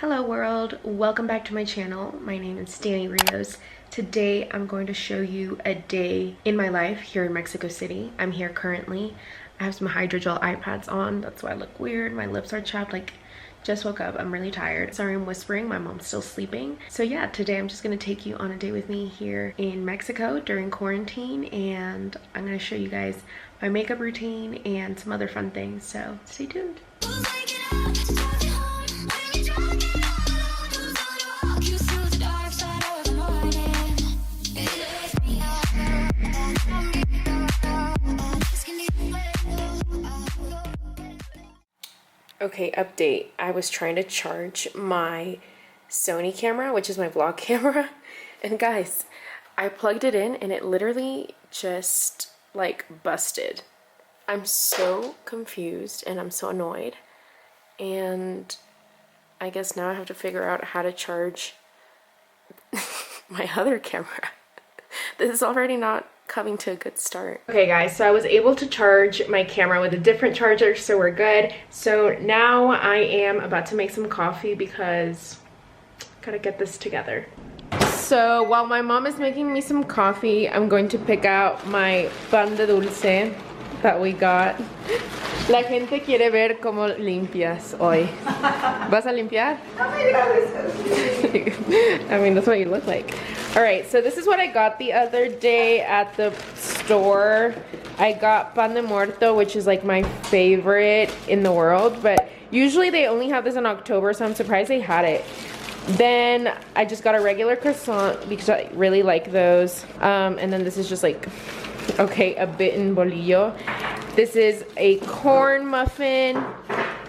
Hello world, welcome back to my channel. My name is Dani Rios. Today I'm going to show you a day in my life here in Mexico City. I'm here currently. I have some hydrogel eye pads on, that's why I look weird. My lips are chapped, like just woke up. I'm really tired. Sorry I'm whispering, my mom's still sleeping. So yeah, today I'm just gonna take you on a day with me here in Mexico during quarantine, and I'm gonna show you guys my makeup routine and some other fun things, so stay tuned. Okay, update. I was trying to charge my Sony camera, which is my vlog camera, and guys, I plugged it in and it literally just like busted. I'm so confused and I'm so annoyed, and I guess now I have to figure out how to charge my other camera. This is already not coming to a good start. Okay guys, so I was able to charge my camera with a different charger, so we're good. So now I am about to make some coffee because I gotta get this together. So while my mom is making me some coffee, I'm going to pick out my pan de dulce that we got. La gente quiere ver cómo limpias hoy. ¿Vas a limpiar? I mean, that's what you look like. Alright, so this is what I got the other day at the store. I got pan de muerto, which is like my favorite in the world, but usually they only have this in October, so I'm surprised they had it. Then I just got a regular croissant because I really like those. And then this is just like, okay, a bitten bolillo. This is a corn muffin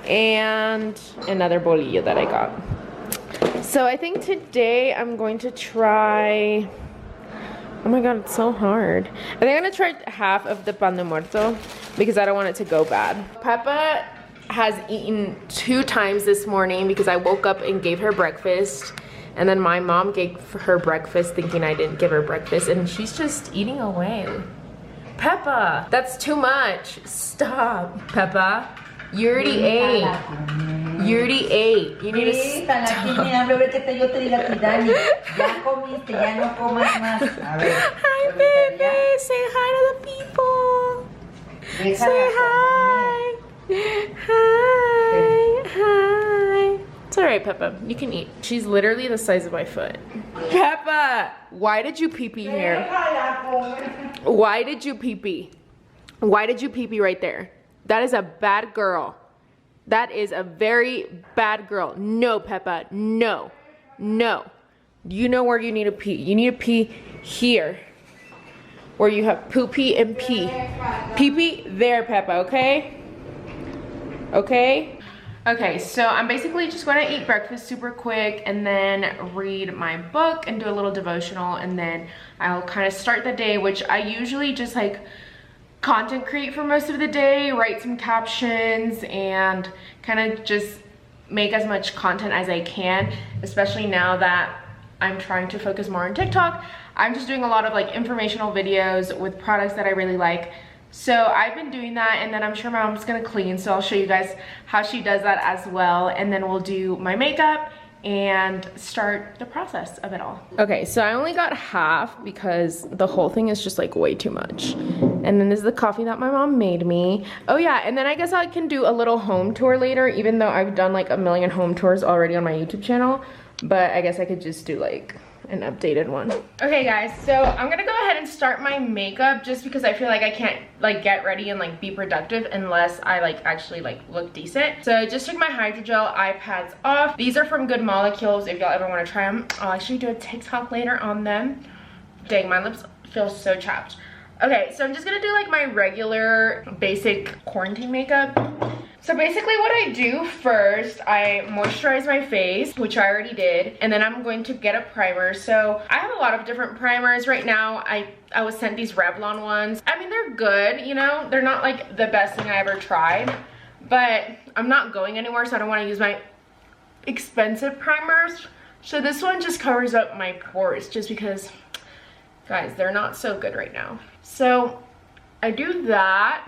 and another bolillo that I got. So I think today I'm going to try, oh my god, it's so hard. I think I'm gonna try half of the pan de muerto because I don't want it to go bad. Peppa has eaten 2 times this morning because I woke up and gave her breakfast, and then my mom gave her breakfast thinking I didn't give her breakfast, and she's just eating away. Peppa, that's too much. Stop, Peppa. You already ate. You already ate. You need to stop. Hi, baby. Say hi to the people. Say hi. Hi. Hi. It's alright, Peppa. You can eat. She's literally the size of my foot. Peppa, why did you pee-pee here? Why did you pee-pee? Why did you pee-pee right there? That is a bad girl. That is a very bad girl. No, Peppa, no, no. You know where you need to pee. You need to pee here, where you have poopy and pee. Pee-pee there, Peppa, okay? Okay? Okay, so I'm basically just going to eat breakfast super quick and then read my book and do a little devotional, and then I'll kind of start the day, which I usually just like content create for most of the day, write some captions, and kind of just make as much content as I can, especially now that I'm trying to focus more on TikTok. I'm just doing a lot of like informational videos with products that I really like. So I've been doing that, and then I'm sure my mom's gonna clean, so I'll show you guys how she does that as well, and then we'll do my makeup and start the process of it all. Okay, so I only got half because the whole thing is just like way too much. And then this is the coffee that my mom made me. Oh yeah, and then I guess I can do a little home tour later, even though I've done like 1,000,000 home tours already on my YouTube channel, but I guess I could just do like an updated one. Okay guys, so I'm gonna go ahead and start my makeup just because I feel like I can't like get ready and like be productive unless I like actually like look decent. So I just took my hydrogel eye pads off. These are from Good Molecules if y'all ever want to try them. I'll actually do a TikTok later on them. Dang, my lips feel so chapped. Okay, so I'm just gonna do like my regular basic quarantine makeup. So basically what I do first, I moisturize my face, which I already did, and then I'm going to get a primer. So I have a lot of different primers right now. I was sent these Revlon ones. I mean, they're good, you know, they're not like the best thing I ever tried, but I'm not going anywhere, so I don't want to use my expensive primers. So this one just covers up my pores just because, guys, they're not so good right now. So I do that.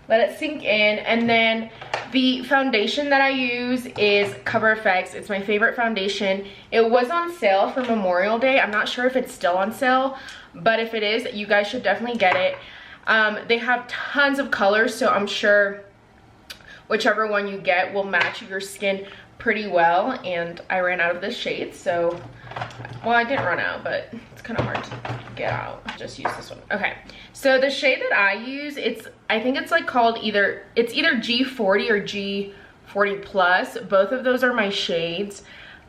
let it sink in. And then the foundation that I use is Cover FX. It's my favorite foundation. It was on sale for Memorial Day. I'm not sure if it's still on sale, but if it is, you guys should definitely get it. They have tons of colors, so I'm sure whichever one you get will match your skin pretty well. And I ran out of this shade, so, well, I didn't run out, but it's kind of hard to get out. Just use this one. Okay, so the shade that I use, I think it's like called either G40 or G40 plus. Both of those are my shades.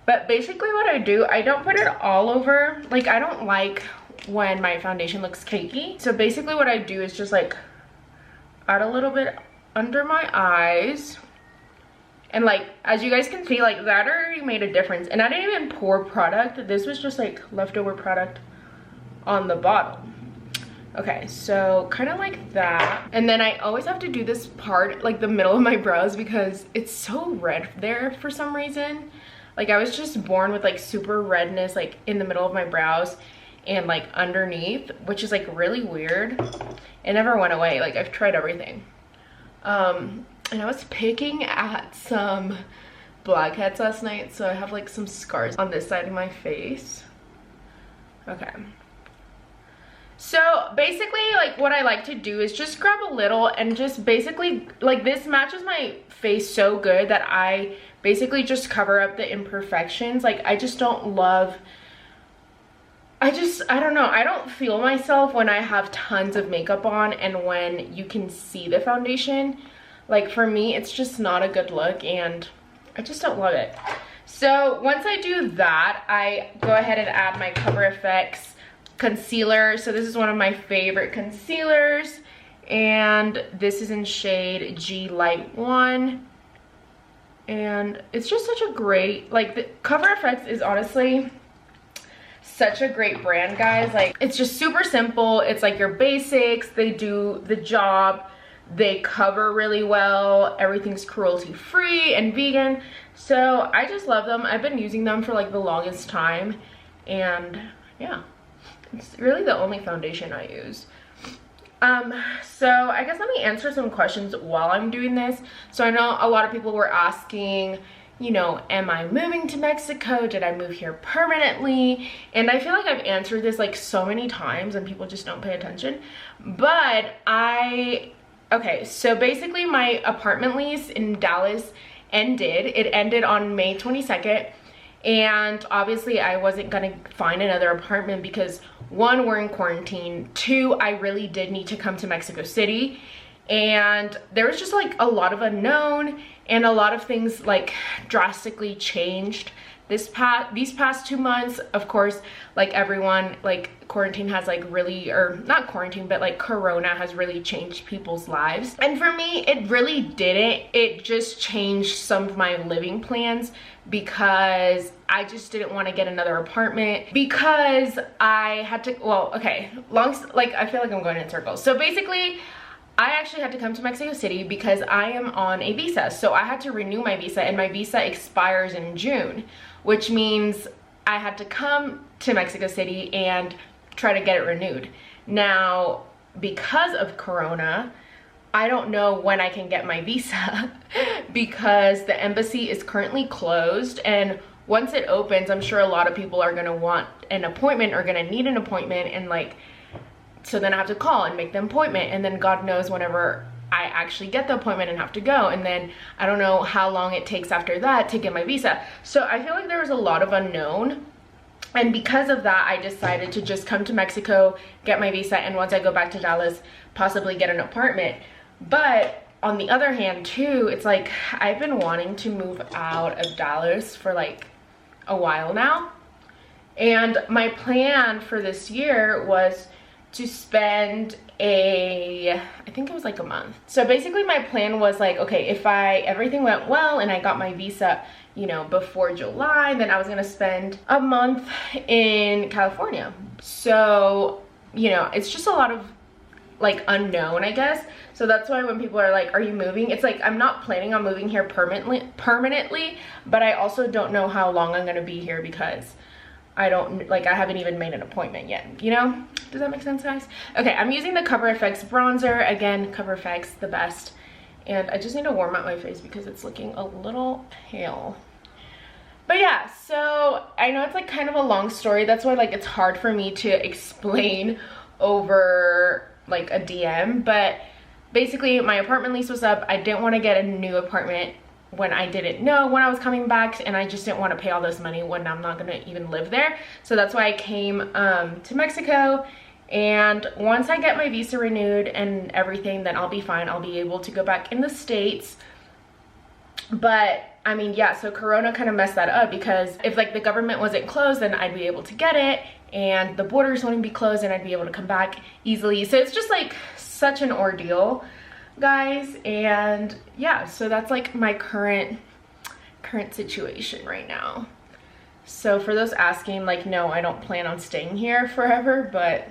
But basically what I do, I don't put it all over. Like, I don't like when my foundation looks cakey. So basically what I do is just like add a little bit under my eyes. And like, as you guys can see, like that already made a difference. And I didn't even pour product. This was just like leftover product on the bottle. Okay, so kind of like that. And then I always have to do this part, like the middle of my brows, because it's so red there for some reason. Like I was just born with like super redness like in the middle of my brows and like underneath, which is like really weird. It never went away. Like I've tried everything. And I was picking at some blackheads last night, so I have like some scars on this side of my face. Okay. So basically, like what I like to do is just grab a little and just basically, like this matches my face so good that I basically just cover up the imperfections. Like I just don't love, I don't know, I don't feel myself when I have tons of makeup on and when you can see the foundation. Like for me, it's just not a good look and I just don't love it. So once I do that, I go ahead and add my Cover FX concealer. So this is one of my favorite concealers and this is in shade G Light 1. And it's just such a great, like the Cover FX is honestly such a great brand, guys. Like it's just super simple. It's like your basics, they do the job. They cover really well. Everything's cruelty free and vegan. So I just love them. I've been using them for like the longest time. And yeah, it's really the only foundation I use. So I guess let me answer some questions while I'm doing this. So I know a lot of people were asking, you know, am I moving to Mexico? Did I move here permanently? And I feel like I've answered this like so many times and people just don't pay attention. But okay, so basically my apartment lease in Dallas ended. It ended on May 22nd. And obviously I wasn't gonna find another apartment because 1, we're in quarantine. 2, I really did need to come to Mexico City. And there was just like a lot of unknown and a lot of things like drastically changed these past 2 months. Of course, like everyone, like quarantine has like really, or not quarantine, but like Corona has really changed people's lives. And for me, it really didn't. It just changed some of my living plans because I just didn't want to get another apartment because I had to, well, okay, I feel like I'm going in circles. So basically, I actually had to come to Mexico City because I am on a visa. So I had to renew my visa and my visa expires in June, which means I had to come to Mexico City and try to get it renewed. Now, because of Corona, I don't know when I can get my visa because the embassy is currently closed, and once it opens, I'm sure a lot of people are gonna want an appointment or gonna need an appointment, and like, so then I have to call and make the appointment, and then God knows whenever I actually get the appointment and have to go, and then I don't know how long it takes after that to get my visa. So I feel like there was a lot of unknown, and because of that, I decided to just come to Mexico, get my visa, and once I go back to Dallas, possibly get an apartment. But on the other hand too, it's like I've been wanting to move out of Dallas for like a while now, and my plan for this year was to spend I think it was like a month. So basically my plan was like, okay, if everything went well and I got my visa, you know, before July, then I was gonna spend a month in California. So, you know, it's just a lot of like unknown, I guess. So that's why when people are like, are you moving? It's like, I'm not planning on moving here permanently, but I also don't know how long I'm gonna be here because I don't, like, I haven't even made an appointment yet, you know? Does that make sense, guys? Okay, I'm using the Cover FX bronzer. Again, Cover FX, the best. And I just need to warm up my face because it's looking a little pale. But yeah, so I know it's like kind of a long story. That's why like it's hard for me to explain over like a DM. But basically my apartment lease was up. I didn't want to get a new apartment when I didn't know when I was coming back, and I just didn't want to pay all this money when I'm not gonna even live there. So that's why I came to Mexico, and once I get my visa renewed and everything, then I'll be fine. I'll be able to go back in the States. But I mean, yeah, so Corona kind of messed that up, because if like the government wasn't closed, then I'd be able to get it, and the borders wouldn't be closed, and I'd be able to come back easily. So it's just like such an ordeal, guys. And yeah, so that's like my current situation right now. So for those asking, like, no, I don't plan on staying here forever, but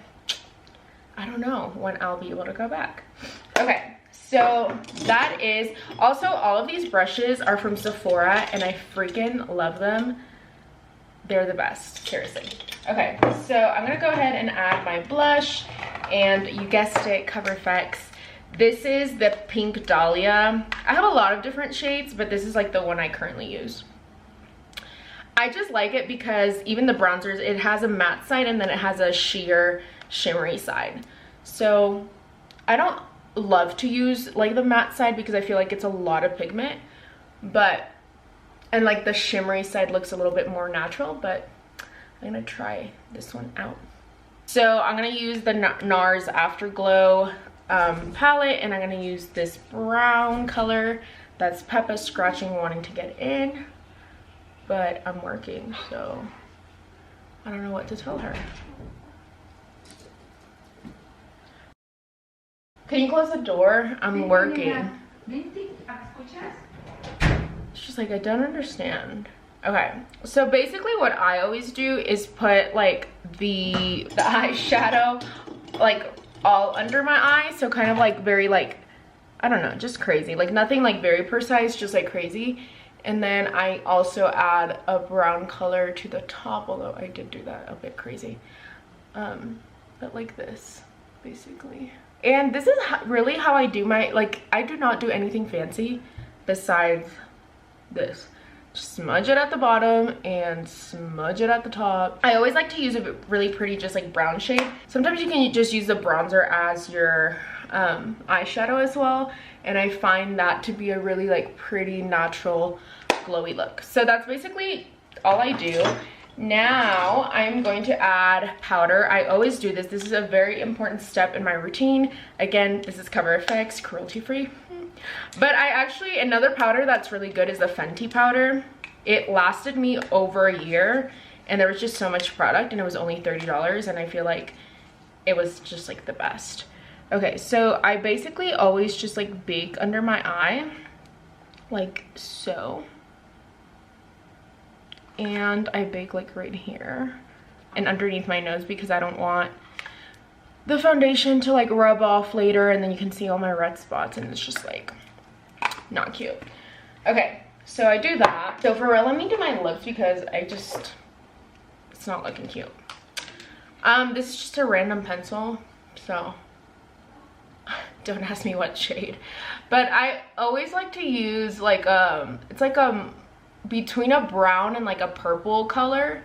I don't know when I'll be able to go back. Okay, so that is also, all of these brushes are from Sephora, and I freaking love them. They're the best, seriously. Okay, so I'm gonna go ahead and add my blush, and you guessed it, Cover FX. This is the Pink Dahlia. I have a lot of different shades, but this is like the one I currently use. I just like it because even the bronzers, it has a matte side and then it has a sheer shimmery side. So I don't love to use like the matte side because I feel like it's a lot of pigment, but, and like the shimmery side looks a little bit more natural, but I'm gonna try this one out. So I'm gonna use the NARS Afterglow palette, and I'm gonna use this brown color. That's Peppa scratching, wanting to get in, but I'm working, so I don't know what to tell her. Can you close the door? I'm working. She's like, I don't understand. Okay, so basically what I always do is put like the eyeshadow like all under my eye, so kind of like very like, I don't know, just crazy, like nothing like very precise, just like crazy. And then I also add a brown color to the top, although I did do that a bit crazy, but like this basically. And this is really how I do my, like, I do not do anything fancy besides this. Just smudge it at the bottom and smudge it at the top. I always like to use a really pretty just like brown shade. Sometimes you can just use the bronzer as your eyeshadow as well, and I find that to be a really like pretty natural glowy look. So that's basically all I do. Now I'm going to add powder. I always do this. This is a very important step in my routine. Again, this is Cover FX, cruelty free. But I actually, another powder that's really good is the Fenty powder. It lasted me over a year, and there was just so much product, and it was only $30, and I feel like it was just like the best. Okay, so I basically always just like bake under my eye, like so. And I bake like right here and underneath my nose, because I don't want the foundation to like rub off later and then you can see all my red spots, and it's just like not cute. Okay, so I do that. So for real, let me do my lips because it's not looking cute. This is just a random pencil, so don't ask me what shade, but I always like to use like it's like between a brown and like a purple color,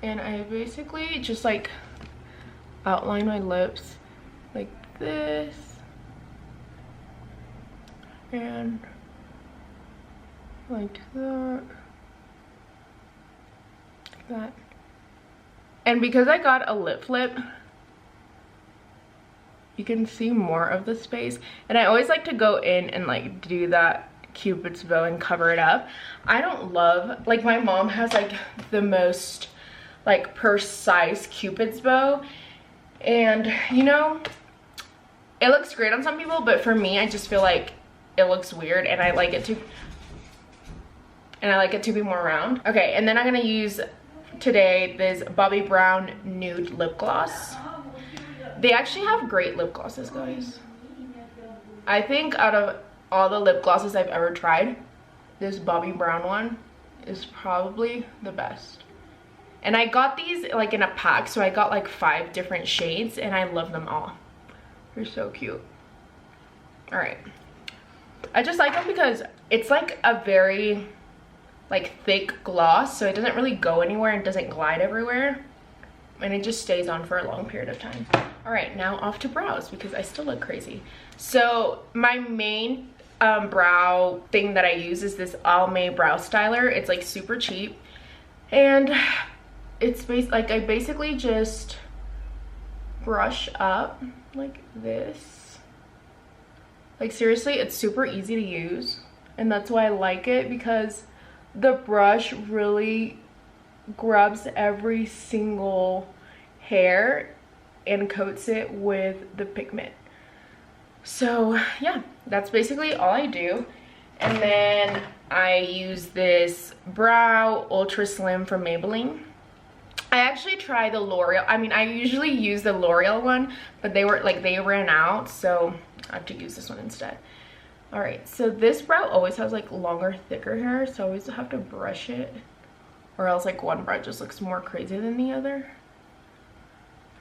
and I basically just like outline my lips like this and like that, like that. And because I got a lip flip, you can see more of the space, and I always like to go in and like do that Cupid's bow and cover it up. I don't love, like, my mom has like the most like precise Cupid's bow, and you know, it looks great on some people, but for me, I just feel like it looks weird, and I like it to be more round. Okay, and then I'm gonna use today this Bobbi Brown Nude lip gloss. They actually have great lip glosses, guys. I think out of all the lip glosses I've ever tried, this Bobbi Brown one is probably the best. And I got these like in a pack, so I got like 5 different shades and I love them all. They're so cute. All right. I just like them because it's like a very like thick gloss, so it doesn't really go anywhere and doesn't glide everywhere. And it just stays on for a long period of time. All right, now off to brows because I still look crazy. So my main brow thing that I use is this Almay brow styler. It's like super cheap. And it's like I basically just brush up like this. Like seriously, it's super easy to use, and that's why I like it, because the brush really grabs every single hair and coats it with the pigment. So yeah, that's basically all I do. And then I use this Brow Ultra Slim from Maybelline. I actually try the L'Oreal. I mean, I usually use the L'Oreal one, but they ran out, so I have to use this one instead. All right, so this brow always has like longer, thicker hair, so I always have to brush it, or else like one brow just looks more crazy than the other.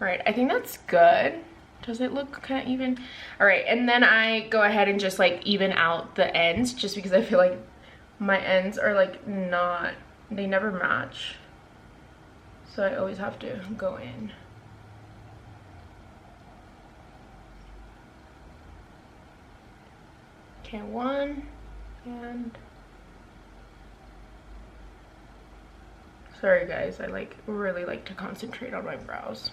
All right, I think that's good. Does it look kind of even? All right, and then I go ahead and just like even out the ends, just because I feel like my ends are like they never match. So I always have to go in. Okay, one, and sorry guys, I like really like to concentrate on my brows.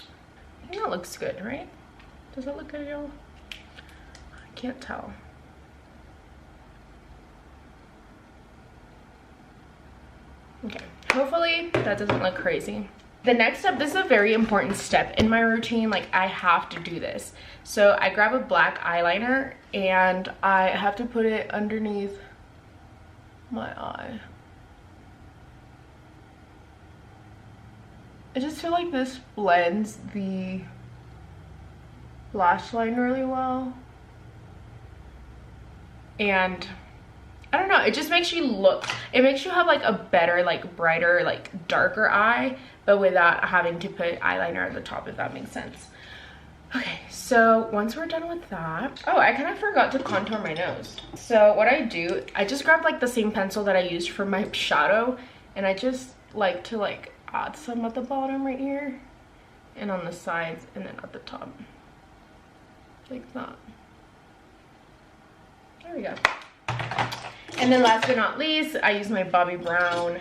I think that looks good, right? Does that look good, y'all? I can't tell. Okay, hopefully that doesn't look crazy. The next step, this is a very important step in my routine. Like, I have to do this. So I grab a black eyeliner and I have to put it underneath my eye. I just feel like this blends the lash line really well. And I don't know, it just makes you look, it makes you have like a better, like brighter, like darker eye, but without having to put eyeliner at the top, if that makes sense. Okay, so once we're done with that, oh, I kind of forgot to contour my nose. So what I do, I just grab like the same pencil that I used for my shadow, and I just like to like add some at the bottom right here, and on the sides, and then at the top, like that. There we go. And then last but not least, I use my Bobbi Brown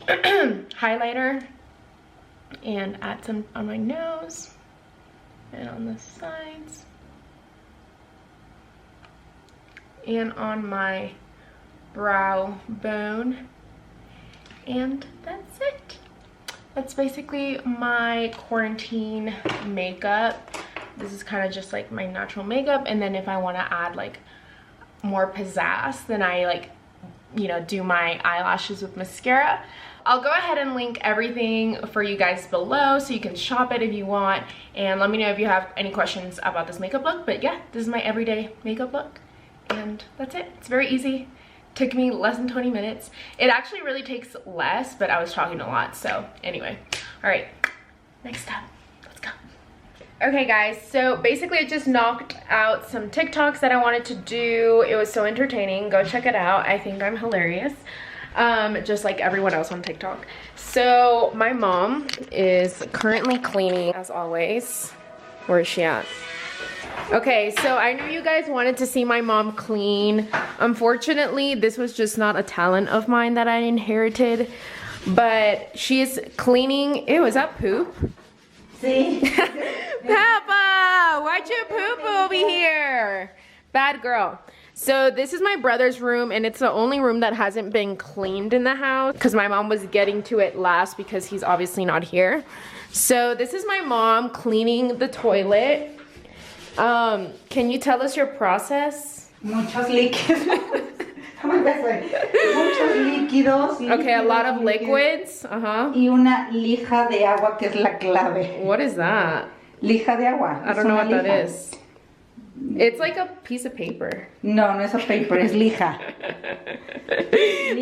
highlighter and add some on my nose and on the sides and on my brow bone. And that's it. That's basically my quarantine makeup. This is kind of just like my natural makeup, and then if I want to add like more pizzazz, then I like, you know, do my eyelashes with mascara. I'll go ahead and link everything for you guys below so you can shop it if you want, and let me know if you have any questions about this makeup look. But yeah, this is my everyday makeup look, and that's it. It's very easy. Took me less than 20 minutes. It actually really takes less, but I was talking a lot, so anyway. All right, next up. Okay guys, so basically I just knocked out some TikToks that I wanted to do. It was so entertaining. Go check it out. I think I'm hilarious. Just like everyone else on TikTok. So my mom is currently cleaning as always. Where is she at? Okay, so I know you guys wanted to see my mom clean. Unfortunately, this was just not a talent of mine that I inherited. But she's cleaning. Ew, is that poop? See? Papa, why'd you poop over here? Bad girl. So this is my brother's room, and it's the only room that hasn't been cleaned in the house because my mom was getting to it last because he's obviously not here. So this is my mom cleaning the toilet. Can you tell us your process? Muchos líquidos. Muchos líquidos. Okay, a lot of liquids. Y una lija de agua, que es la clave. What is that? Lija de agua. I don't know what that is. It's like a piece of paper. No, no es a paper, es lija.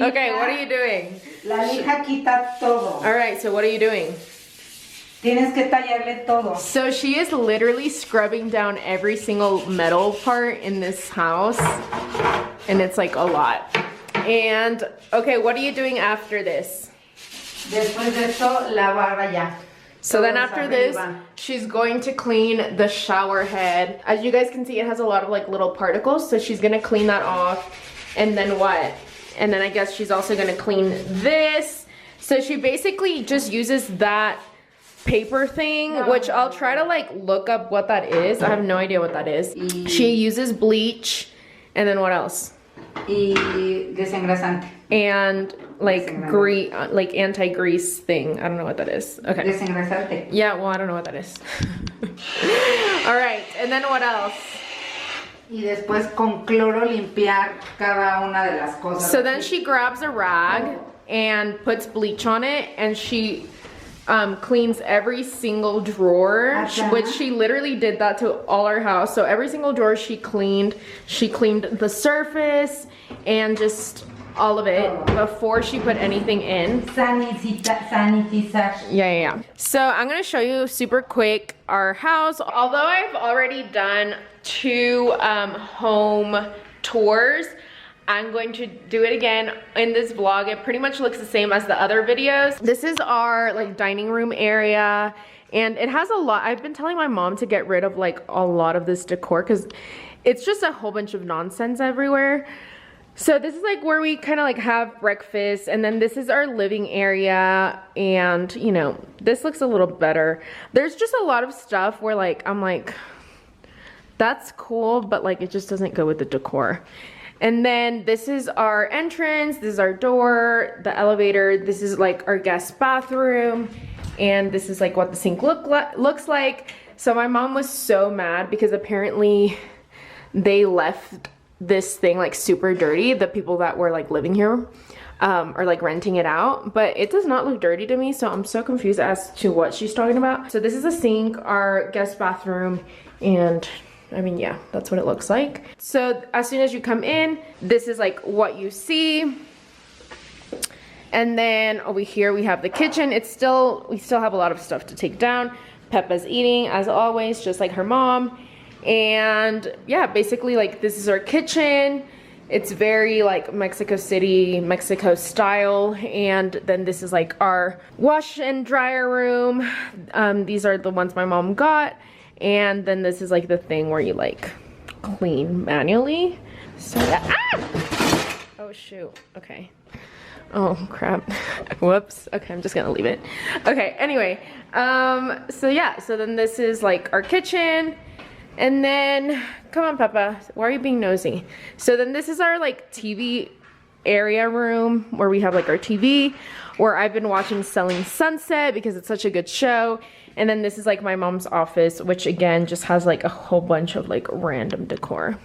Okay, what are you doing? La lija quita todo. All right, so what are you doing? Tienes que tallarle todo. So she is literally scrubbing down every single metal part in this house, and it's like a lot. And okay, what are you doing after this? Después de eso, la barra ya. So then after this, she's going to clean the shower head. As you guys can see, it has a lot of like little particles, so she's gonna clean that off. And then what? And then I guess she's also gonna clean this. So she basically just uses that paper thing, which I'll try to like look up what that is. I have no idea what that is. She uses bleach, and then what else? Y desengrasante. And like grease, like anti-grease thing. I don't know what that is. Okay. Desengrasante. Yeah, well, I don't know what that is. All right, and then what else? Y después con cloro limpiar cada una de las cosas. So then she grabs a rag and puts bleach on it, and she cleans every single drawer, which she literally did that to all our house. So every single drawer she cleaned the surface and just all of it before she put anything in. Sanitizar. Yeah. So I'm gonna show you super quick our house. Although I've already done 2 home tours, I'm going to do it again in this vlog. It pretty much looks the same as the other videos. This is our like dining room area, and it has a lot. I've been telling my mom to get rid of like a lot of this decor because it's just a whole bunch of nonsense everywhere. So this is like where we kind of like have breakfast, and then this is our living area, and you know, this looks a little better. There's just a lot of stuff where like I'm like, that's cool, but like it just doesn't go with the decor. And then this is our entrance, this is our door, the elevator, this is like our guest bathroom, and this is like what the sink looks like. So my mom was so mad because apparently they left this thing like super dirty, the people that were like living here or like renting it out, but it does not look dirty to me, so I'm so confused as to what she's talking about. So this is a sink, our guest bathroom, and I mean, yeah, that's what it looks like. So as soon as you come in, this is like what you see. And then over here we have the kitchen. We still have a lot of stuff to take down. Peppa's eating as always, just like her mom. And yeah, basically like this is our kitchen. It's very like Mexico City, Mexico style. And then this is like our wash and dryer room. These are the ones my mom got. And then this is like the thing where you like clean manually. So yeah. Ah! Oh shoot, okay. Oh crap, whoops. Okay, I'm just gonna leave it. Okay, anyway, so yeah, so then this is like our kitchen. And then, come on Peppa, why are you being nosy? So then this is our like TV area room where we have like our TV, where I've been watching Selling Sunset because it's such a good show. And then this is like my mom's office, which again just has like a whole bunch of like random decor.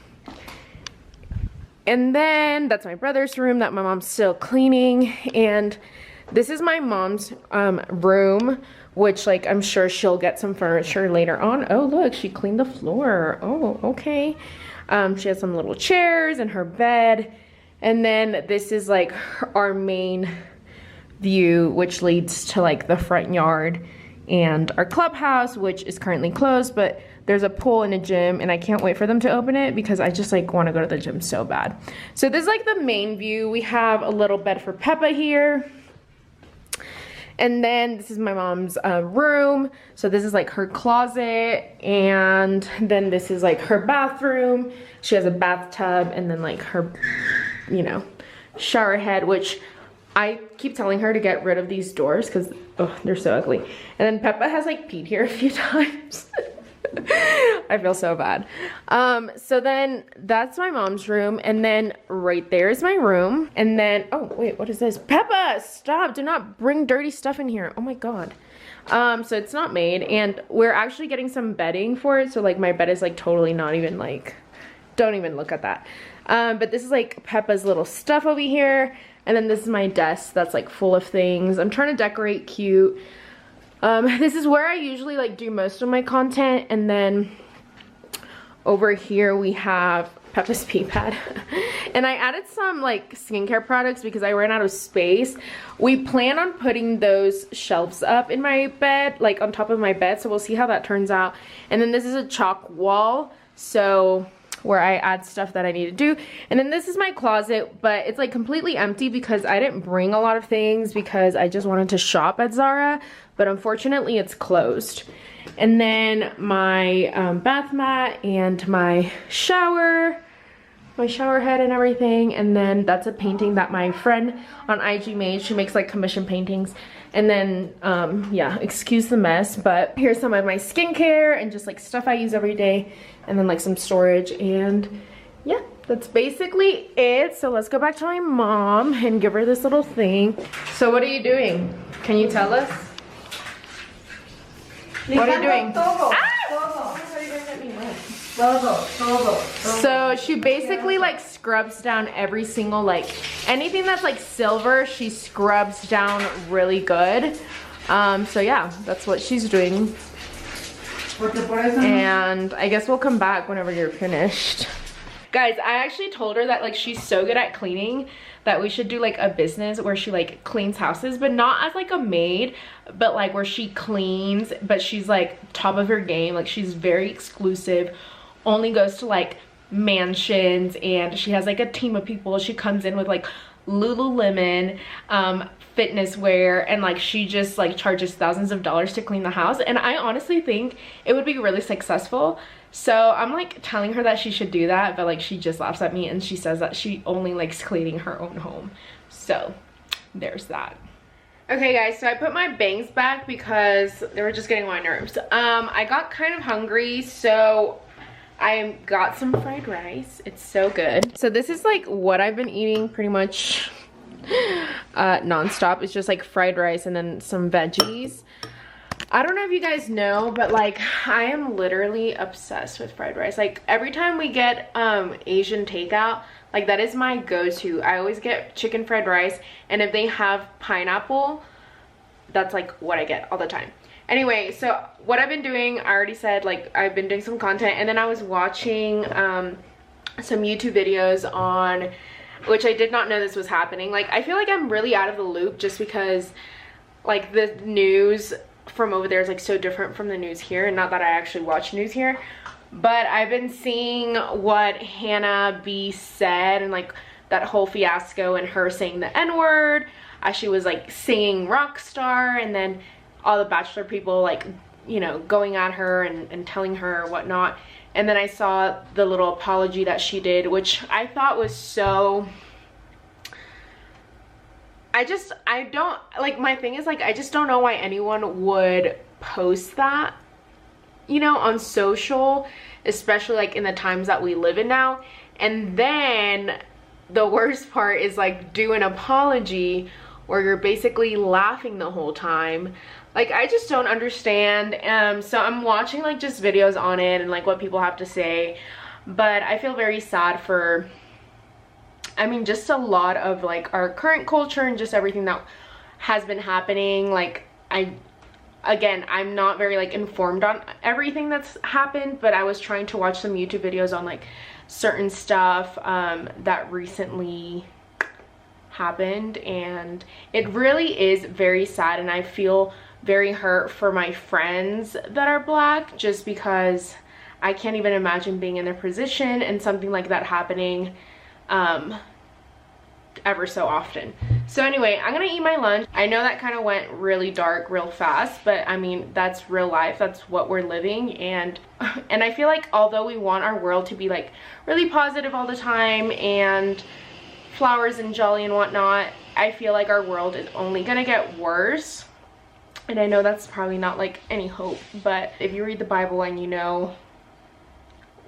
And then that's my brother's room that my mom's still cleaning. And this is my mom's room, which like I'm sure she'll get some furniture later on. Oh look, she cleaned the floor. Oh, okay. She has some little chairs and her bed. And then this is like our main view, which leads to like the front yard and our clubhouse, which is currently closed, but there's a pool and a gym, and I can't wait for them to open it because I just like want to go to the gym so bad. So this is like the main view. We have a little bed for Peppa here. And then this is my mom's room. So this is like her closet, and then this is like her bathroom. She has a bathtub, and then like her, you know, shower head, which I keep telling her to get rid of these doors because they're so ugly. And then Peppa has like peed here a few times. I feel so bad. So then that's my mom's room, and then right there is my room. And then, oh wait, what is this? Peppa, stop, do not bring dirty stuff in here. Oh my God. So it's not made, and we're actually getting some bedding for it. So like my bed is like totally not even like, don't even look at that. But this is like Peppa's little stuff over here. And then this is my desk that's like full of things. I'm trying to decorate cute. This is where I usually like do most of my content. And then over here we have Peppa's pee pad. And I added some like skincare products because I ran out of space. We plan on putting those shelves up in my bed, like on top of my bed, so we'll see how that turns out. And then this is a chalk wall, so where I add stuff that I need to do. And then this is my closet, but it's like completely empty because I didn't bring a lot of things because I just wanted to shop at Zara, but unfortunately it's closed. And then my bath mat and my shower head and everything. And then that's a painting that my friend on IG made. She makes like commission paintings. And then yeah, excuse the mess, but here's some of my skincare and just like stuff I use every day, and then like some storage. And yeah, that's basically it. So let's go back to my mom and give her this little thing. So what are you doing? Can you tell us? What are you doing? So she basically like scrubs down every single, like anything that's like silver, she scrubs down really good. So yeah, that's what she's doing. And I guess we'll come back whenever you're finished. Guys, I actually told her that like she's so good at cleaning that we should do like a business where she like cleans houses, but not as like a maid, but like where she cleans, but she's like top of her game. Like she's very exclusive, only goes to like mansions, and she has like a team of people. She comes in with like Lululemon fitness wear, and like she just like charges thousands of dollars to clean the house. And I honestly think it would be really successful. So I'm like telling her that she should do that, but like she just laughs at me and she says that she only likes cleaning her own home. So there's that. Okay guys, so I put my bangs back because they were just getting on my nerves. I got kind of hungry, so I got some fried rice. It's so good. So this is like what I've been eating pretty much non-stop. It's just like fried rice and then some veggies. I don't know if you guys know, but like I am literally obsessed with fried rice. Like every time we get Asian takeout, like that is my go-to. I always get chicken fried rice, and if they have pineapple, that's like what I get all the time. Anyway, so what I've been doing, I already said, like I've been doing some content, and then I was watching some YouTube videos on, which I did not know this was happening. Like I feel like I'm really out of the loop just because like the news from over there is like so different from the news here, and not that I actually watch news here, but I've been seeing what Hannah B said and like that whole fiasco and her saying the N-word as she was like singing Rockstar, and then all the Bachelor people like, you know, going at her and telling her whatnot. And then I saw the little apology that she did, which I thought was so, I don't, like my thing is like, I just don't know why anyone would post that, you know, on social, especially like in the times that we live in now. And then the worst part is like do an apology where you're basically laughing the whole time. Like I just don't understand. So I'm watching like just videos on it and like what people have to say, but I feel very sad for, I mean, just a lot of like our current culture and just everything that has been happening. Like I'm not very like informed on everything that's happened, but I was trying to watch some YouTube videos on like certain stuff that recently happened, and it really is very sad, and I feel very hurt for my friends that are Black, just because I can't even imagine being in their position and something like that happening ever so often. So anyway, I'm gonna eat my lunch. I know that kind of went really dark real fast, but I mean, that's real life. That's what we're living. And I feel like although we want our world to be like really positive all the time and flowers and jolly and whatnot, I feel like our world is only gonna get worse. And I know that's probably not like any hope, but if you read the Bible and you know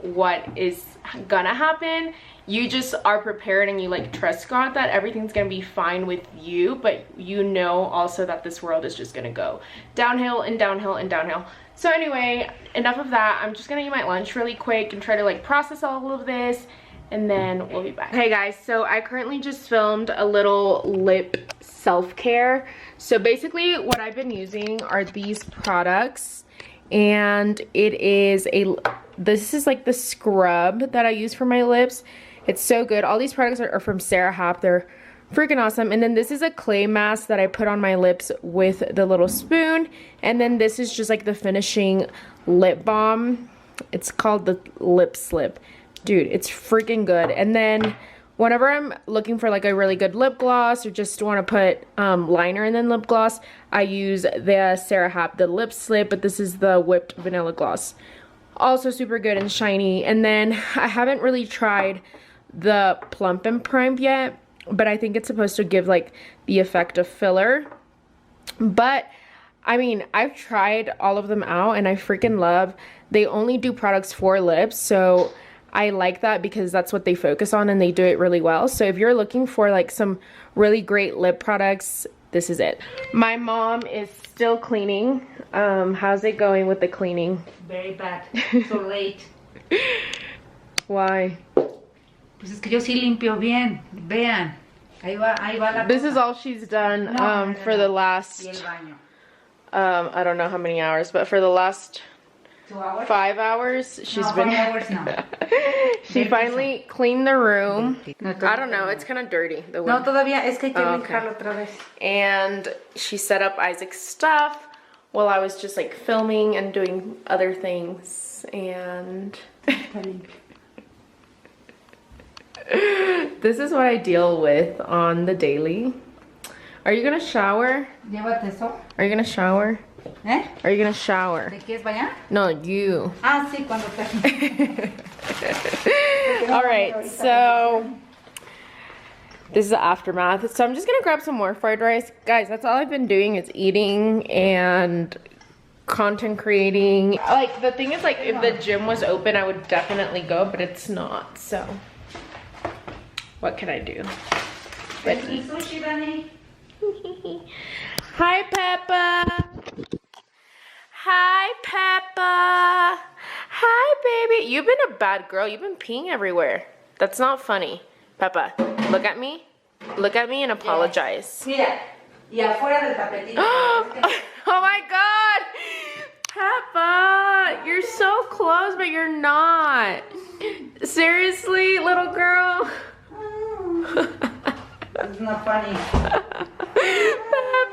what is gonna happen, you just are prepared and you like trust God that everything's gonna be fine with you, but you know also that this world is just gonna go downhill and downhill and downhill. So anyway, enough of that. I'm just gonna eat my lunch really quick and try to like process all of this, and then we'll be back. Hey guys, so I currently just filmed a little lip self-care. So basically what I've been using are these products, and it is a this is like the scrub that I use for my lips. It's so good. All these products are from Sarah Happ. They're freaking awesome. And then this is a clay mask that I put on my lips with the little spoon. And then this is just like the finishing lip balm. It's called the Lip Slip. Dude, it's freaking good. And then whenever I'm looking for like a really good lip gloss or just want to put liner and then lip gloss, I use the Sarah Happ, the Lip Slip, but this is the whipped vanilla gloss. Also super good and shiny. And then I haven't really tried the Plump and Prime yet, but I think it's supposed to give like the effect of filler. But I mean, I've tried all of them out and I freaking love. They only do products for lips, so I like that because that's what they focus on and they do it really well. So if you're looking for like some really great lip products, this is it. My mom is still cleaning. How's it going with the cleaning? Very bad. So late. Why? Pues es que yo sí limpio bien. Vean. Ahí va la This cosa. is all she's done for the last, Y el baño. I don't know how many hours, but for the last 2 hours? 5 hours, she's No, been... 5 hours no. She finally cleaned the room. No, I don't know, it's kind of dirty. The No, wood. todavía es que hay que Oh, okay. limpiarlo otra vez. And she set up Isaac's stuff while I was just like filming and doing other things. And this is what I deal with on the daily. Are you gonna shower? Llévate eso. Are you gonna shower? ¿Eh? Are you gonna shower? ¿Te quieres bañar? No, you. Ah, sí, cuando te... All right, so this is the aftermath. So I'm just gonna grab some more fried rice. Guys, that's all I've been doing is eating and content creating. Like, the thing is, like, if the gym was open, I would definitely go, but it's not, so what can I do but eat? Sushi, Dani. Hi, Peppa. Hi, Peppa. Hi, baby. You've been a bad girl. You've been peeing everywhere. That's not funny. Peppa, look at me. Look at me and apologize. Mira, y afuera del tapetito. Oh my God. Peppa, you're so close, but you're not. Seriously, little girl? It's not funny.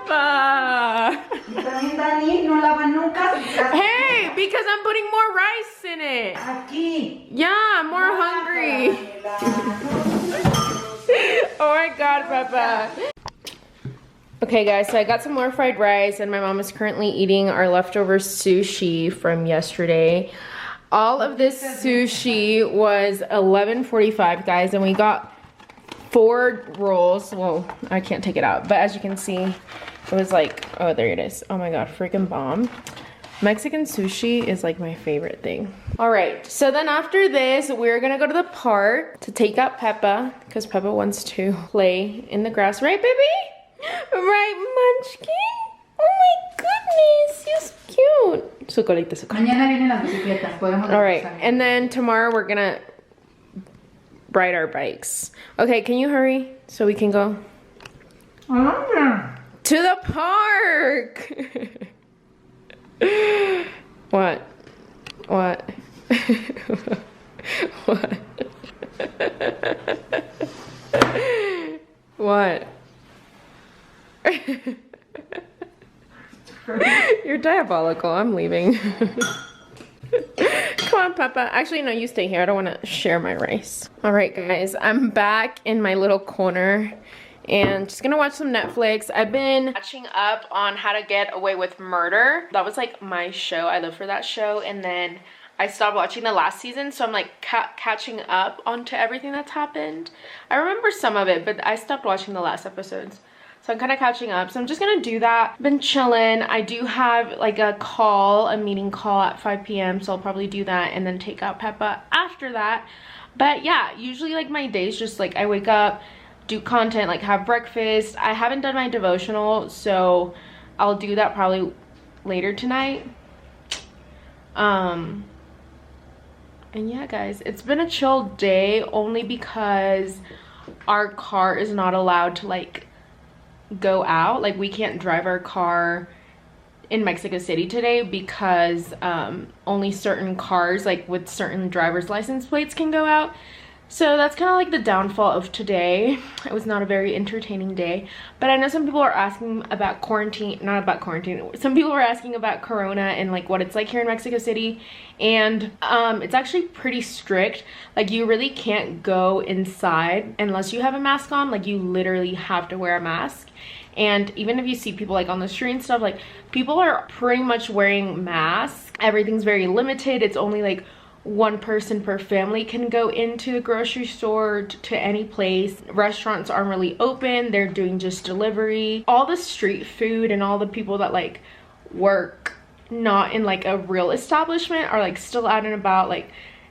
Peppa. Y también Dani no lava nunca. Hey, because I'm putting more rice in it. Aquí. Yeah, I'm more hungry. Oh my God, Peppa. Okay guys, so I got some more fried rice and my mom is currently eating our leftover sushi from yesterday. All of this sushi was $11.45, guys, and we got 4 rolls. Well, I can't take it out, but as you can see, it was like, oh, there it is. Oh my God, freaking bomb. Mexican sushi is like my favorite thing. All right, so then after this, we're gonna go to the park to take out Peppa because Peppa wants to play in the grass. Right, baby? Right, Munchkin? Oh my goodness, he's cute. Su colita, su colita. Mañana vienen las bicicletas. Podemos All right, and then tomorrow we're gonna ride our bikes. Okay, can you hurry so we can go to the park? What? What? What? What? You're diabolical. I'm leaving. Come on, Peppa. Actually, no, you stay here. I don't want to share my rice. All right, guys. I'm back in my little corner and just gonna watch some Netflix. I've been catching up on How to Get Away with Murder. That was like my show. I live for that show. And then I stopped watching the last season, so I'm like catching up onto everything that's happened. I remember some of it, but I stopped watching the last episodes. So I'm kind of catching up. So I'm just gonna do that. Been chilling. I do have like a meeting call at 5 p.m. So I'll probably do that and then take out Peppa after that. But yeah, usually like my days just like I wake up, do content, like have breakfast. I haven't done my devotional, so I'll do that probably later tonight. And yeah, guys, it's been a chill day only because our car is not allowed to like go out. Like we can't drive our car in Mexico City today because only certain cars like with certain driver's license plates can go out. So that's kind of like the downfall of today. It was not a very entertaining day, but I know some people are asking about quarantine, not about quarantine. Some people are asking about Corona and like what it's like here in Mexico City, and it's actually pretty strict. Like you really can't go inside unless you have a mask on. Like you literally have to wear a mask. And even if you see people like on the street and stuff, like people are pretty much wearing masks. Everything's very limited. It's only like one person per family can go into the grocery store, to any place. Restaurants aren't really open. They're doing just delivery. All the street food and all the people that like work not in like a real establishment are like still out and about. Like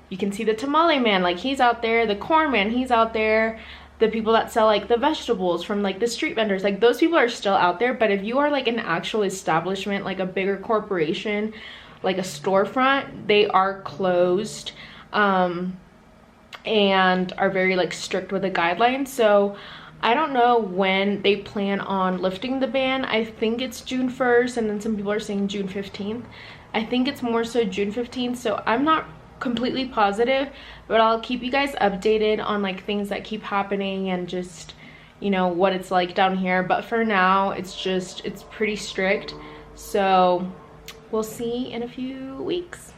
you can see the tamale man, like he's out there. The corn man, he's out there. The people that sell like the vegetables from like the street vendors, like those people are still out there. But if you are like an actual establishment, like a bigger corporation, like a storefront, they are closed and are very like strict with the guidelines. So I don't know when they plan on lifting the ban. I think it's June 1st, and then some people are saying June 15th. I think it's more so June 15th, so I'm not completely positive, but I'll keep you guys updated on like things that keep happening and just, you know, what it's like down here. But for now, it's pretty strict, so we'll see in a few weeks.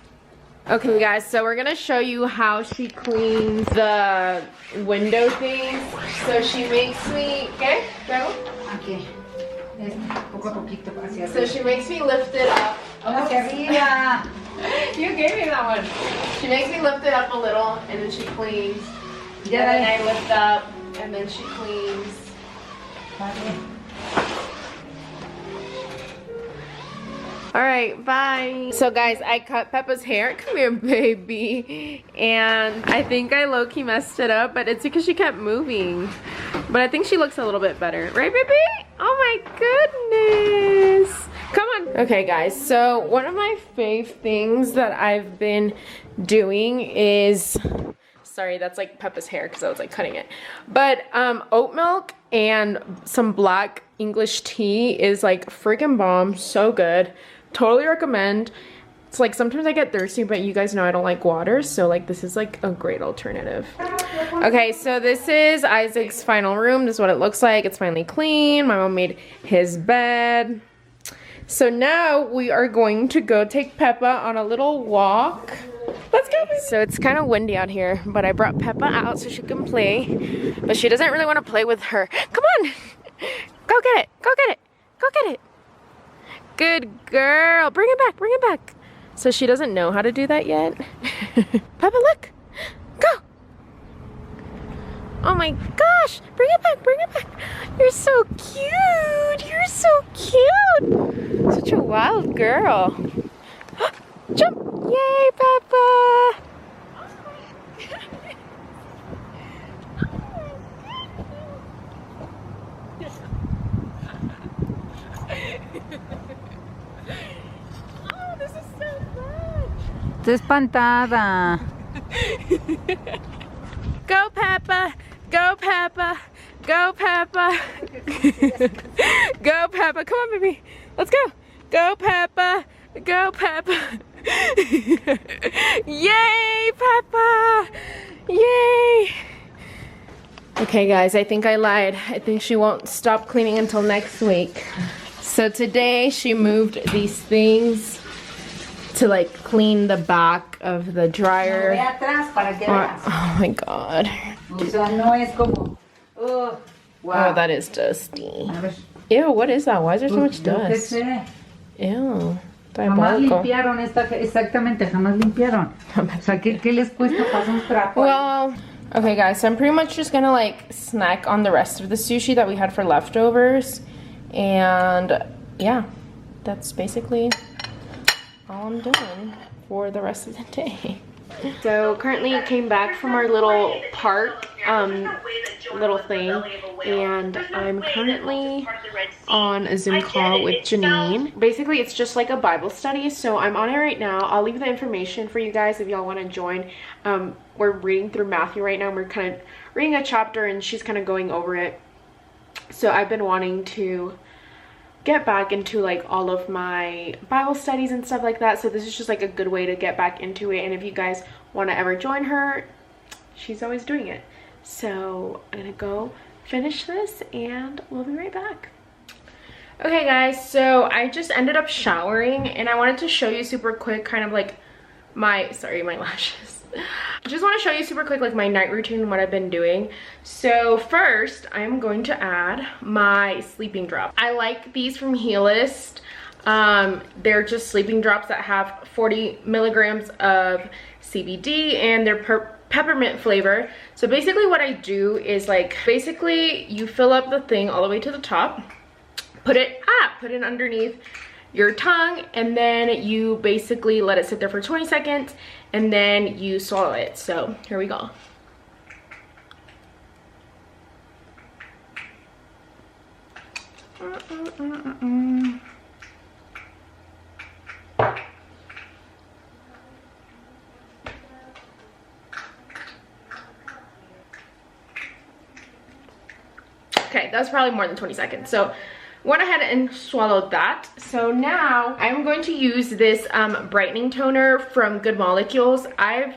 Okay guys, so we're gonna show you how she cleans the window things. So she makes me, ¿qué? Okay. Poco a poquito hacia So she makes me lift it up. Hacia arriba. You gave me that one. She makes me lift it up a little, and then she cleans. Ya, And then I lift up, and then she cleans. Vale. All right, bye. So guys, I cut Peppa's hair. Come here, baby. And I think I low-key messed it up, but it's because she kept moving. But I think she looks a little bit better. Right, baby? Oh my goodness. Come on. Okay, guys, so one of my fave things that I've been doing is, sorry, that's like Peppa's hair because I was like cutting it. But oat milk and some black English tea is like freaking bomb. So good. Totally recommend. It's like sometimes I get thirsty, but you guys know I don't like water, so like this is like a great alternative. Okay, so this is Isaac's final room. This is what it looks like. It's finally clean. My mom made his bed. So now we are going to go take Peppa on a little walk. Let's go. So it's kind of windy out here, but I brought Peppa out so she can play. But she doesn't really want to play with her. Come on. Go get it. Go get it. Go get it. Good girl. Bring it back. Bring it back. So she doesn't know how to do that yet. Peppa, look. Go. Oh my gosh. Bring it back. Bring it back. You're so cute. You're so cute. Such a wild girl. Jump. Yay, Peppa. Está espantada. Go, Peppa. Go, Peppa. Go, Peppa. Go, Peppa. Come on, baby. Let's go. Go, Peppa. Go, Peppa. Yay, Peppa. Yay. Okay, guys, I think I lied. I think she won't stop cleaning until next week. So today she moved these things to like clean the back of the dryer. Oh my god. Oh, wow. Oh, that is dusty. Ew, what is that? Why is there so much dust? Ew. Jamás limpiaron exactamente, jamás limpiaron. O sea, ¿qué les cuesta pasar un trapo? Well, okay guys, so I'm pretty much just gonna like snack on the rest of the sushi that we had for leftovers. And yeah, that's basically all I'm doing for the rest of the day. So currently came back from our little park little thing, and I'm currently on a Zoom call with Janine. Basically it's just like a Bible study, so I'm on it right now. I'll leave the information for you guys if y'all want to join. We're reading through Matthew right now, and we're kind of reading a chapter and she's kind of going over it. So I've been wanting to get back into like all of my Bible studies and stuff like that. So this is just like a good way to get back into it. And if you guys want to ever join her, she's always doing it. So I'm gonna go finish this and we'll be right back. Okay guys, so I just ended up showering and I wanted to show you super quick kind of like my lashes. I just want to show you super quick like my night routine and what I've been doing. So first I'm going to add my sleeping drop. I like these from Helist. They're just sleeping drops that have 40 milligrams of CBD and they're peppermint flavor. So basically what I do is like, basically you fill up the thing all the way to the top, put it underneath your tongue, and then you basically let it sit there for 20 seconds and then you swallow it. So here we go. Okay, that was probably more than 20 seconds. So went ahead and swallowed that. So now I'm going to use this brightening toner from Good Molecules. I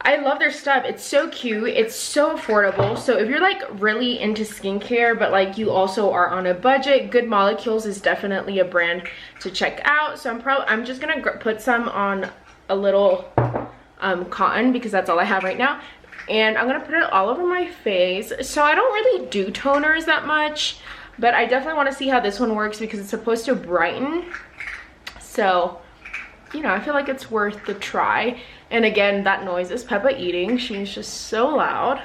love their stuff. It's so cute. It's so affordable. So if you're like really into skincare, but like you also are on a budget, Good Molecules is definitely a brand to check out. So I'm just gonna put some on a little cotton because that's all I have right now. And I'm gonna put it all over my face. So I don't really do toners that much, but I definitely want to see how this one works because it's supposed to brighten. So, you know, I feel like it's worth the try. And again, that noise is Peppa eating. She's just so loud.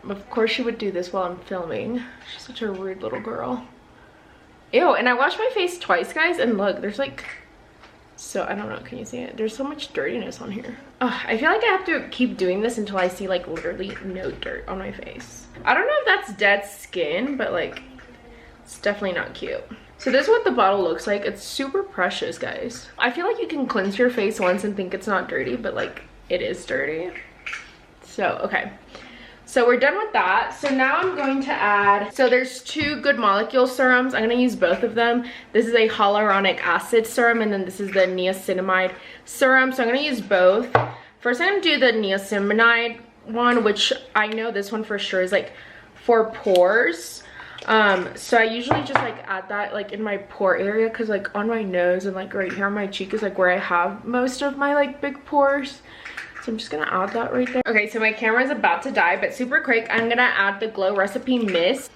Of course she would do this while I'm filming. She's such a rude little girl. Ew, and I washed my face twice, guys, and look, there's like, so I don't know, can you see it? There's so much dirtiness on here. Ugh, I feel like I have to keep doing this until I see like literally no dirt on my face. I don't know if that's dead skin, but like, it's definitely not cute. So this is what the bottle looks like. It's super precious, guys. I feel like you can cleanse your face once and think it's not dirty, but like it is dirty. So, okay. So we're done with that. So now I'm going to add, so there's two Good Molecule serums. I'm gonna use both of them. This is a hyaluronic acid serum and then this is the niacinamide serum. So I'm gonna use both. First I'm gonna do the niacinamide one, which I know this one for sure is like for pores. So I usually just like add that like in my pore area because like on my nose and like right here on my cheek is like where I have most of my like big pores. So I'm just gonna add that right there. Okay, so my camera is about to die, but super quick, I'm gonna add the Glow Recipe Mist.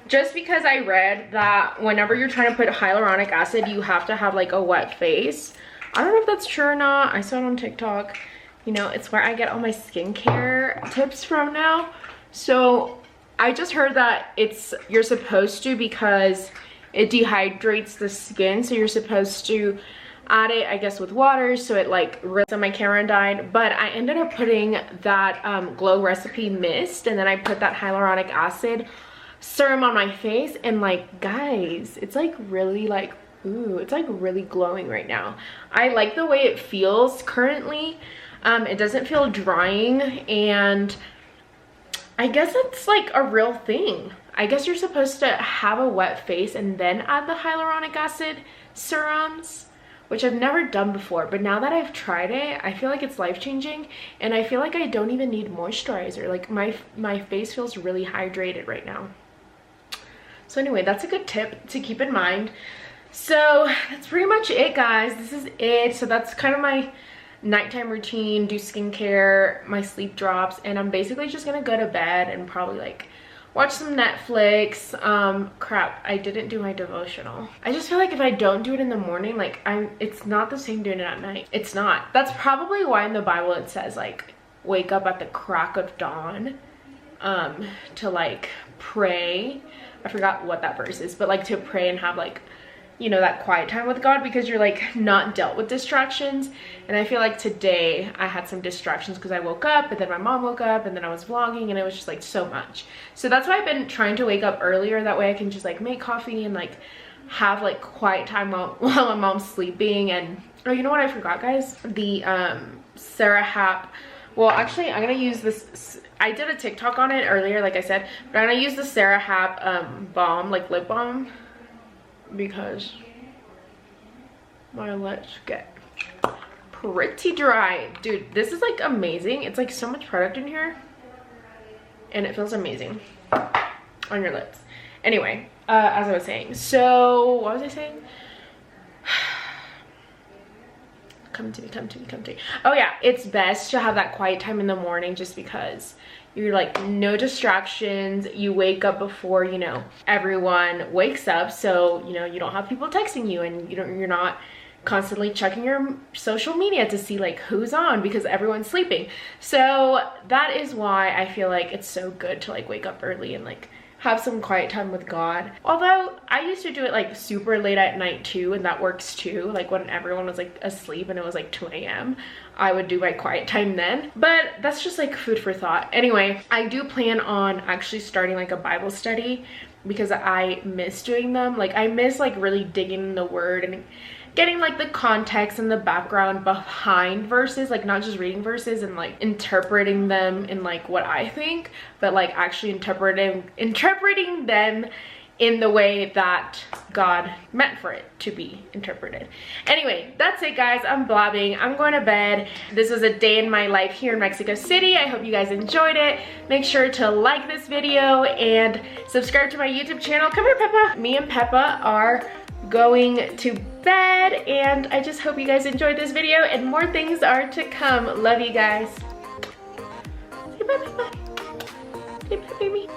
Just because I read that whenever you're trying to put hyaluronic acid, you have to have like a wet face. I don't know if that's true or not. I saw it on TikTok. You know, it's where I get all my skincare tips from now. So I just heard that you're supposed to because it dehydrates the skin. So you're supposed to add it, I guess, with water so it like so my camera died. But I ended up putting that Glow Recipe Mist and then I put that hyaluronic acid serum on my face and like, guys, it's like really like, ooh, it's like really glowing right now. I like the way it feels currently. It doesn't feel drying, and I guess it's like a real thing. I guess you're supposed to have a wet face and then add the hyaluronic acid serums, which I've never done before, but now that I've tried it, I feel like it's life-changing, and I feel like I don't even need moisturizer. Like my face feels really hydrated right now. So anyway, that's a good tip to keep in mind. So that's pretty much it, guys. This is it. So that's kind of my nighttime routine, do skincare, my sleep drops, and I'm basically just gonna go to bed and probably like watch some Netflix. Crap, I didn't do my devotional. I just feel like if I don't do it in the morning, like it's not the same doing it at night. It's not. That's probably why in the Bible it says like wake up at the crack of dawn to like pray. I forgot what that verse is, but like to pray and have like, you know, that quiet time with God, because you're like not dealt with distractions. And I feel like today I had some distractions because I woke up and then my mom woke up and then I was vlogging and it was just like so much. So that's why I've been trying to wake up earlier. That way I can just like make coffee and like have like quiet time while my mom's sleeping. And oh, you know what I forgot, guys? The Sarah Hap, well actually I'm gonna use this, I did a TikTok on it earlier like I said, but I'm gonna use the Sarah Hap balm, like lip balm. because my lips get pretty dry. Dude, this is like amazing. It's like so much product in here and it feels amazing on your lips. Anyway, as I was saying, so what was I saying? Come to me, come to me, come to me. Oh yeah, it's best to have that quiet time in the morning just because you're like no distractions. You wake up before, you know, everyone wakes up, so you know you don't have people texting you, and you're not constantly checking your social media to see like who's on because everyone's sleeping. So that is why I feel like it's so good to like wake up early and like have some quiet time with God. Although I used to do it like super late at night too, and that works too. Like when everyone was like asleep and it was like 2 a.m. I would do my quiet time then. But that's just like food for thought. Anyway, I do plan on actually starting like a Bible study because I miss doing them. Like I miss like really digging in the word and getting like the context and the background behind verses, like not just reading verses and like interpreting them in like what I think, but like actually interpreting them in the way that God meant for it to be interpreted. Anyway, that's it guys. I'm blabbing. I'm going to bed. This was a day in my life here in Mexico City. I hope you guys enjoyed it. Make sure to like this video and subscribe to my YouTube channel. Come here, Peppa. Me and Peppa are going to bed, and I just hope you guys enjoyed this video, and more things are to come. Love you guys. Say bye, bye, bye. Say bye, baby.